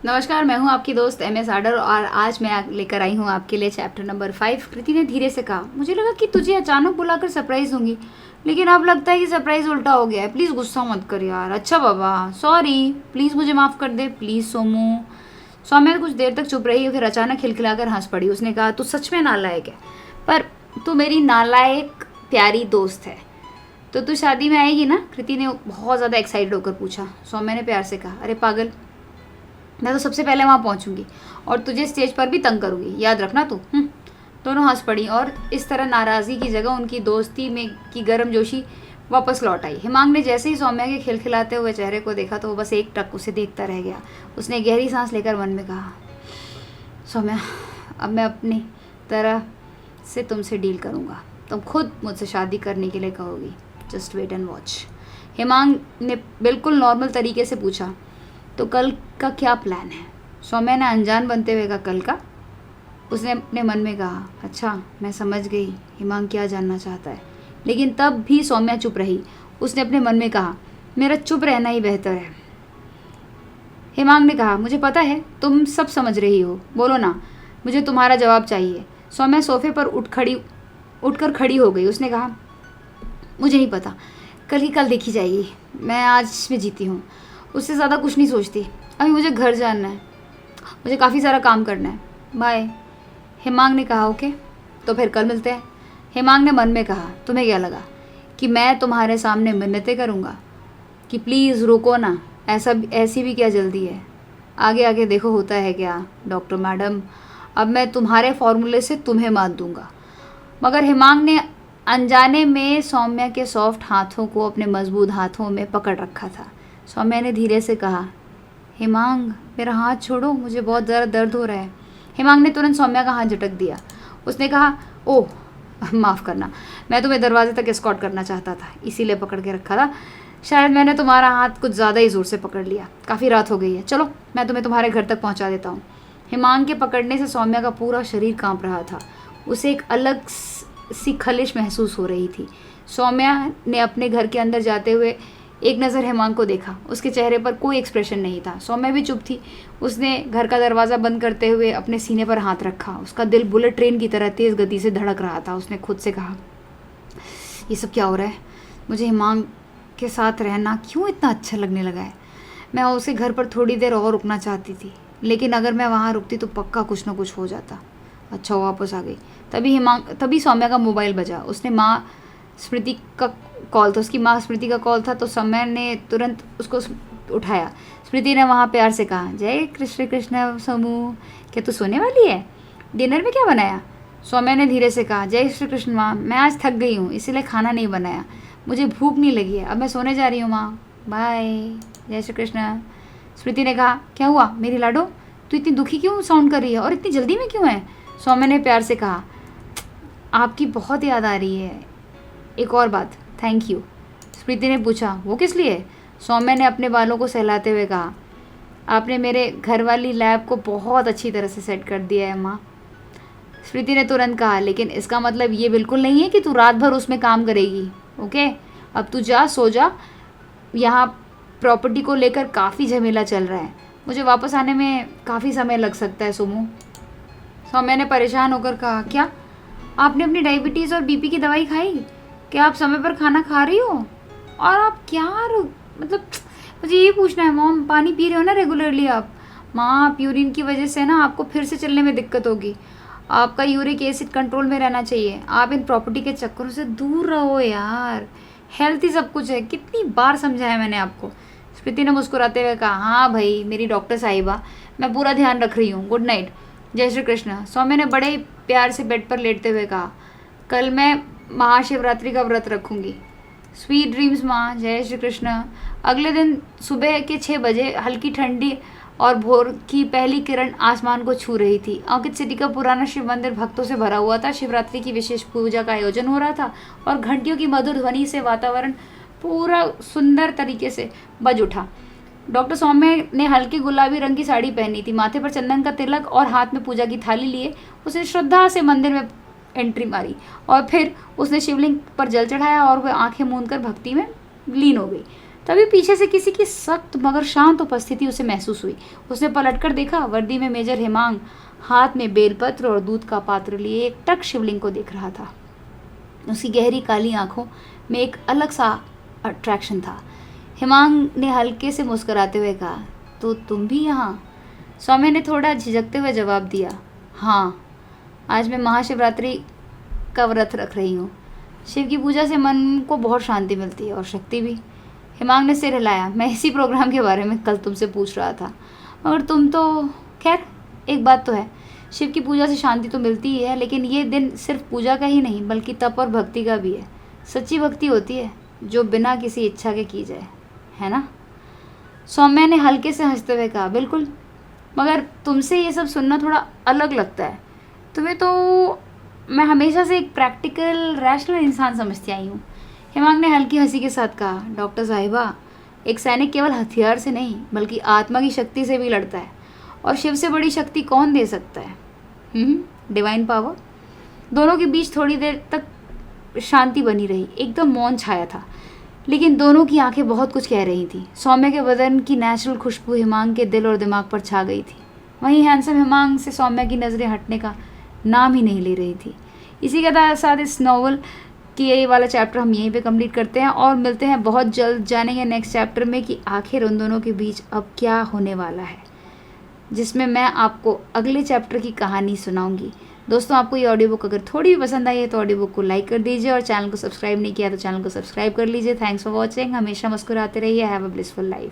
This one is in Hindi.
नमस्कार, मैं हूँ आपकी दोस्त MS आडर और आज मैं लेकर आई हूँ आपके लिए चैप्टर नंबर 5। कृति ने धीरे से कहा, मुझे लगा कि तुझे अचानक बुलाकर सरप्राइज दूंगी, लेकिन अब लगता है कि सरप्राइज उल्टा हो गया है। प्लीज़ गुस्सा मत कर यार। अच्छा बाबा, सॉरी, प्लीज़ मुझे माफ़ कर दे, प्लीज़ सोमू। सौम्या कुछ देर तक चुप रही, फिर अचानक खिलखिलाकर हंस पड़ी। उसने कहा, तू सच में नालायक है, पर तू मेरी नालायक प्यारी दोस्त है। तो तू शादी में आएगी ना? कृति ने बहुत ज़्यादा एक्साइटेड होकर पूछा। सौम्या ने प्यार से कहा, अरे पागल, मैं तो सबसे पहले वहाँ पहुँचूंगी और तुझे स्टेज पर भी तंग करूँगी, याद रखना तू। दोनों हंस पड़ी और इस तरह नाराज़गी की जगह उनकी दोस्ती में की गर्मजोशी वापस लौट आई। हिमांग ने जैसे ही सौम्या के खिलखिलाते हुए चेहरे को देखा तो वो बस एक टक उसे देखता रह गया। उसने गहरी सांस लेकर मन में कहा, सौम्या, अब मैं अपनी तरह से तुमसे डील करूँगा। तुम खुद मुझसे शादी करने के लिए कहोगी। Just wait and watch. Himang ने बिल्कुल नॉर्मल तरीके से पूछा, तो कल का क्या प्लान है? सौम्या ने अनजान बनते हुए कहा, कल का? उसने अपने मन में कहा, अच्छा मैं समझ गई हिमांग क्या जानना चाहता है। लेकिन तब भी सौम्या चुप रही। उसने अपने मन में कहा, मेरा चुप रहना ही बेहतर है। हिमांग ने कहा, मुझे पता है तुम सब समझ रही हो, बोलो ना, मुझे तुम्हारा जवाब चाहिए। सौम्या सोफे पर उठकर खड़ी हो गई। उसने कहा, मुझे नहीं पता, कल की कल देखी जाएगी। मैं आज में जीती हूँ, उससे ज़्यादा कुछ नहीं सोचती। अभी मुझे घर जाना है, मुझे काफ़ी सारा काम करना है। बाय। हिमांग ने कहा, ओके, तो फिर कल मिलते हैं। हिमांग ने मन में कहा, तुम्हें क्या लगा कि मैं तुम्हारे सामने मिन्नतें करूँगा कि प्लीज़ रुको ना? ऐसी भी क्या जल्दी है? आगे आगे देखो होता है क्या। डॉक्टर मैडम, अब मैं तुम्हारे फॉर्मूले से तुम्हें मात दूंगा। मगर हिमांग ने अनजाने में सौम्या के सॉफ्ट हाथों को अपने मजबूत हाथों में पकड़ रखा था। सौम्या ने धीरे से कहा, हिमांग मेरा हाथ छोड़ो, मुझे बहुत ज़्यादा दर्द हो रहा है। हिमांग ने तुरंत सौम्या का हाथ झटक दिया। उसने कहा, ओह माफ़ करना, मैं तुम्हें दरवाजे तक एस्कॉर्ट करना चाहता था, इसीलिए पकड़ के रखा था। शायद मैंने तुम्हारा हाथ कुछ ज़्यादा ही ज़ोर से पकड़ लिया। काफ़ी रात हो गई है, चलो मैं तुम्हें तुम्हारे घर तक पहुंचा देता हूँ। हिमांग के पकड़ने से सौम्या का पूरा शरीर कांप रहा था। उसे एक अलग सी खलिश महसूस हो रही थी। सौम्या ने अपने घर के अंदर जाते हुए एक नज़र हिमांग को देखा। उसके चेहरे पर कोई एक्सप्रेशन नहीं था। सौम्या भी चुप थी। उसने घर का दरवाज़ा बंद करते हुए अपने सीने पर हाथ रखा। उसका दिल बुलेट ट्रेन की तरह तेज़ गति से धड़क रहा था। उसने खुद से कहा, ये सब क्या हो रहा है? मुझे हिमांग के साथ रहना क्यों इतना अच्छा लगने लगा है? मैं उसे घर पर थोड़ी देर और रुकना चाहती थी, लेकिन अगर मैं वहाँ रुकती तो पक्का कुछ ना कुछ हो जाता। अच्छा वो वापस आ गई। तभी सौम्या का मोबाइल बजा। उसने माँ स्मृति का कॉल था, उसकी माँ स्मृति का कॉल था। तो सौम्या ने तुरंत उसको उठाया। स्मृति ने वहाँ प्यार से कहा, जय कृष्ण कृष्ण सोमू, क्या तू सोने वाली है? डिनर में क्या बनाया? सौम्या ने धीरे से कहा, जय श्री कृष्ण माँ, मैं आज थक गई हूँ, इसीलिए खाना नहीं बनाया। मुझे भूख नहीं लगी है, अब मैं सोने जा रही हूँ माँ, बाय। जय श्री कृष्ण। स्मृति ने कहा, क्या हुआ मेरी लाडो, तू इतनी दुखी क्यों साउंड कर रही है और इतनी जल्दी में क्यों है? सौम्या ने प्यार से कहा, आपकी बहुत याद आ रही है, एक और बात, थैंक यू। स्मृति ने पूछा, वो किस लिए? सौम्या ने अपने बालों को सहलाते हुए कहा, आपने मेरे घर वाली लैब को बहुत अच्छी तरह से सेट कर दिया है माँ। स्मृति ने तुरंत कहा, लेकिन इसका मतलब ये बिल्कुल नहीं है कि तू रात भर उसमें काम करेगी, ओके? अब तू जा, सो जा। यहाँ प्रॉपर्टी को लेकर काफ़ी झमेला चल रहा है, मुझे वापस आने में काफ़ी समय लग सकता है सोमू। सौम्या ने परेशान होकर कहा, क्या आपने अपनी डायबिटीज़ और बीपी की दवाई खाई? क्या आप समय पर खाना खा रही हो? और आप क्या मतलब मुझे ये पूछना है मॉम, पानी पी रहे हो ना रेगुलरली आप? माँ, यूरिन की वजह से ना आपको फिर से चलने में दिक्कत होगी। आपका यूरिक एसिड कंट्रोल में रहना चाहिए। आप इन प्रॉपर्टी के चक्करों से दूर रहो यार, हेल्थ ही सब कुछ है। कितनी बार समझाया मैंने आपको। स्मृति ने मुस्कुराते हुए कहा, हाँ भाई मेरी डॉक्टर साहिबा, मैं पूरा ध्यान रख रही हूँ, गुड नाइट। जय श्री कृष्ण। सौम्या ने बड़े प्यार से बेड पर लेटते हुए कहा, कल मैं महाशिवरात्रि का व्रत रखूँगी। स्वीट ड्रीम्स माँ। जय श्री कृष्ण। अगले दिन सुबह के 6 बजे हल्की ठंडी और भोर की पहली किरण आसमान को छू रही थी। अंकित सिटी का पुराना शिव मंदिर भक्तों से भरा हुआ था। शिवरात्रि की विशेष पूजा का आयोजन हो रहा था और घंटियों की मधुर ध्वनि से वातावरण पूरा सुंदर तरीके से बज उठा। डॉक्टर सौम्या ने हल्की गुलाबी रंग की साड़ी पहनी थी, माथे पर चंदन का तिलक और हाथ में पूजा की थाली लिए उसने श्रद्धा से मंदिर में एंट्री मारी और फिर उसने शिवलिंग पर जल चढ़ाया और वह आंखें मूंद कर भक्ति में लीन हो गई। तभी पीछे से किसी की सख्त मगर शांत उपस्थिति उसे महसूस हुई। उसने पलटकर देखा, वर्दी में मेजर हेमांग हाथ में बेलपत्र और दूध का पात्र लिए एक टक शिवलिंग को देख रहा था। उसकी गहरी काली आंखों में एक अलग सा अट्रैक्शन था। हेमांग ने हल्के से मुस्कुराते हुए कहा, तो तुम भी यहाँ? सौम्या ने थोड़ा झिझकते हुए जवाब दिया, हाँ, आज मैं महाशिवरात्रि का व्रत रख रही हूँ। शिव की पूजा से मन को बहुत शांति मिलती है और शक्ति भी। हेमांग ने सिर हिलाया। मैं इसी प्रोग्राम के बारे में कल तुमसे पूछ रहा था, मगर तुम तो खैर, एक बात तो है, शिव की पूजा से शांति तो मिलती ही है, लेकिन ये दिन सिर्फ पूजा का ही नहीं बल्कि तप और भक्ति का भी है। सच्ची भक्ति होती है जो बिना किसी इच्छा के की जाए, है ना? सौम्या ने हल्के से हंसते हुए कहा, बिल्कुल, मगर तुमसे ये सब सुनना थोड़ा अलग लगता है। तुम्हें तो मैं हमेशा से एक प्रैक्टिकल रैशनल इंसान समझती आई हूँ। हेमांग ने हल्की हंसी के साथ कहा, डॉक्टर साहिबा, एक सैनिक केवल हथियार से नहीं बल्कि आत्मा की शक्ति से भी लड़ता है, और शिव से बड़ी शक्ति कौन दे सकता है? Divine power. दोनों के बीच थोड़ी देर तक शांति बनी रही। एकदम मौन छाया था, लेकिन दोनों की आंखें बहुत कुछ कह रही थी। सौम्या के बदन की नेचुरल खुशबू हेमांग के दिल और दिमाग पर छा गई थी। वहीं हैंडसम हेमांग से सौम्या की नज़रें हटने का नाम ही नहीं ले रही थी। इसी के साथ इस नॉवल कि ये वाला चैप्टर हम यहीं पे कंप्लीट करते हैं और मिलते हैं बहुत जल्द। जानेंगे नेक्स्ट चैप्टर में कि आखिर उन दोनों के बीच अब क्या होने वाला है, जिसमें मैं आपको अगले चैप्टर की कहानी सुनाऊंगी। दोस्तों, आपको ये ऑडियो बुक अगर थोड़ी भी पसंद आई है तो ऑडियो बुक को लाइक कर दीजिए, और चैनल को सब्सक्राइब नहीं किया तो चैनल को सब्सक्राइब कर लीजिए। Thanks for watching. हमेशा मुस्कुराते रहिए। Have a blissful life.